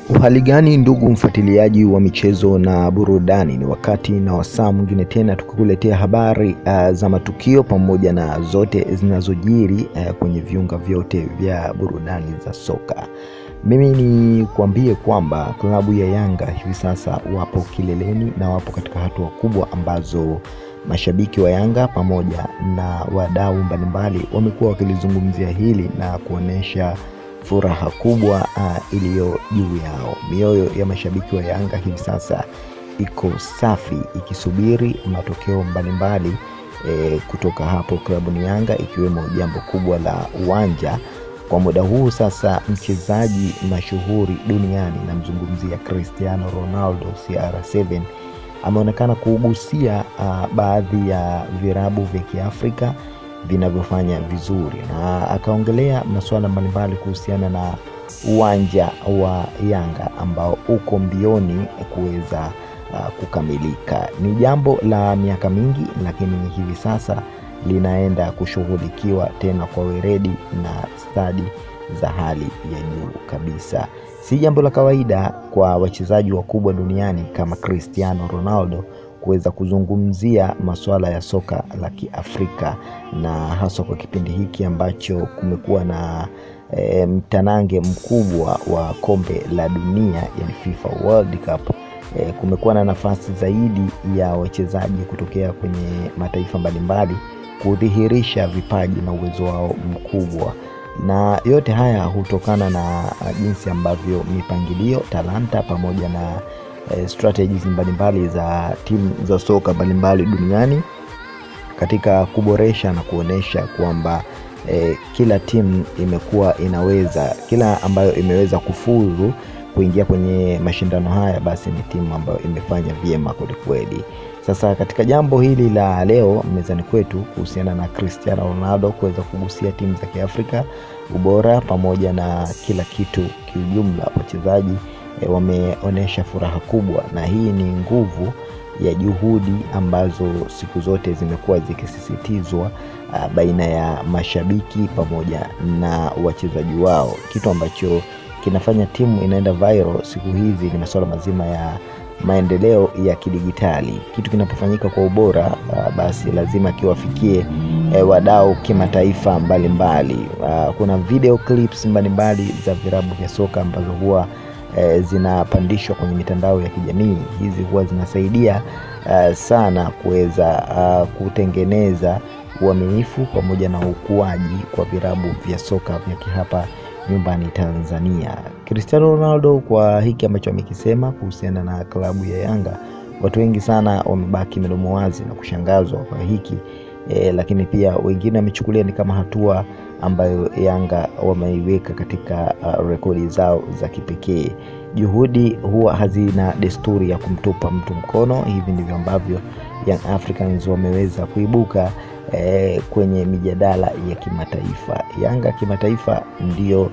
Uhali gani ndugu mfuatiliaji wa michezo na burudani, ni wakati na wasaa mwingine tena tukikuletea habari za matukio pamoja na zote zinazojiri kwenye viunga vyote vya burudani za soka. Mimi ni kuambie kwamba klabu ya Yanga hivi sasa wapo kileleni na wapo katika hatua kubwa ambazo mashabiki wa Yanga pamoja na wadau mbalimbali wamekuwa wakilizungumzia hili na kuonesha furaha kubwa iliyo juu yao. Mioyo ya mashabiki wa Yanga hivi sasa iko safi ikisubiri matokeo mbalimbali kutoka hapo klabu ni Yanga, ikiwemo jambo kubwa la uwanja. Kwa muda huu sasa mchezaji mashuhuri duniani, namzungumzia Cristiano Ronaldo CR7, ameonekana kugusia baadhi ya virabu vya Kiafrika vinavyofanya vizuri, na akaongelea masuala mbalimbali kuhusiana na uwanja wa Yanga ambao uko mbioni kuweza kukamilika. Ni jambo la miaka mingi, lakini hivi sasa linaenda kushughulikiwa tena kwa weledi na stadi za hali ya juu kabisa. Si jambo la kawaida kwa wachezaji wakubwa duniani kama Cristiano Ronaldo kuweza kuzungumzia masuala ya soka la Kiafrika, na hasa kwa kipindi hiki ambacho kumekuwa na mtanange mkubwa wa kombe la dunia, yani FIFA World Cup. Kumekuwa na nafasi zaidi ya wachezaji kutokea kwenye mataifa mbalimbali kudhihirisha vipaji na uwezo wao mkubwa, na yote haya hutokana na jinsi ambavyo mipangilio, talanta pamoja na strategies mbalimbali za timu za soka mbalimbali duniani katika kuboresha na kuonesha kwamba kila timu imekuwa inaweza, kila ambayo imeweza kufuzu kuingia kwenye mashindano haya, basi ni timu ambayo imefanya vyema kweli. Sasa katika jambo hili la leo mezani kwetu kuhusiana na Cristiano Ronaldo kuweza kugusia timu za Kiafrika, ubora pamoja na kila kitu kiujumla, wachezaji wameonesha furaha kubwa, na hii ni nguvu ya juhudi ambazo siku zote zimekuwa zikisisitizwa baina ya mashabiki pamoja na wachezaji wao. Kitu ambacho kinafanya timu inaenda viral siku hizi ni masuala mazima ya maendeleo ya kidigitali. Kitu kinapofanyika kwa ubora, basi lazima kiwafikie wadau kimataifa mbalimbali. Kuna video clips mbalimbali za virabu vya soka ambazo huwa zinapandishwa kwenye mitandao ya kijamii. Hizi huwa zinasaidia sana kuweza kutengeneza uaminifu pamoja na ukuaji kwa virabu vya soka vya hapa nyumbani Tanzania. Cristiano Ronaldo kwa hiki ambacho amekisema kuhusiana na klabu ya Yanga, watu wengi sana wamebaki midomo wazi na kushangazwa kwa hiki lakini pia wengine wamechukulia ni kama hatua ambayo Yanga wameiweka katika rekodi zao za kipekee. Juhudi huwa hazina desturi ya kumtupa mtu mkono. Hivi ndivyo ambavyo Young Africans wameweza kuibuka kwenye mijadala ya kimataifa. Yanga kimataifa ndiyo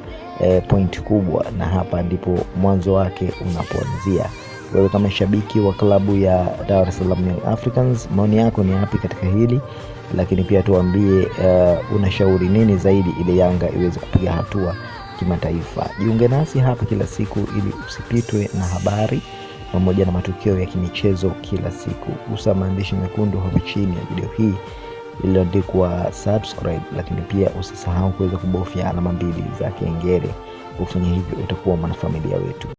point kubwa, na hapa ndipo mwanzo wake unapoanzia. Wewe kama shabiki wa klabu ya Dar es Salaam Young Africans, maoni yako ni yapi katika hili? Lakini pia tuambie unashauri nini zaidi ili Yanga iweze kupiga hatua kimataifa. Jiunge nasi hapa kila siku ili usipitwe na habari pamoja na matukio ya kimichezo kila siku. Gusa maandishi mekundu hapo chini ya video hii iliyoandikwa subscribe, lakini pia usisahau kuweza kubofya alama mbili za kengele. Kufanya hivyo utakuwa mwanafamilia wetu.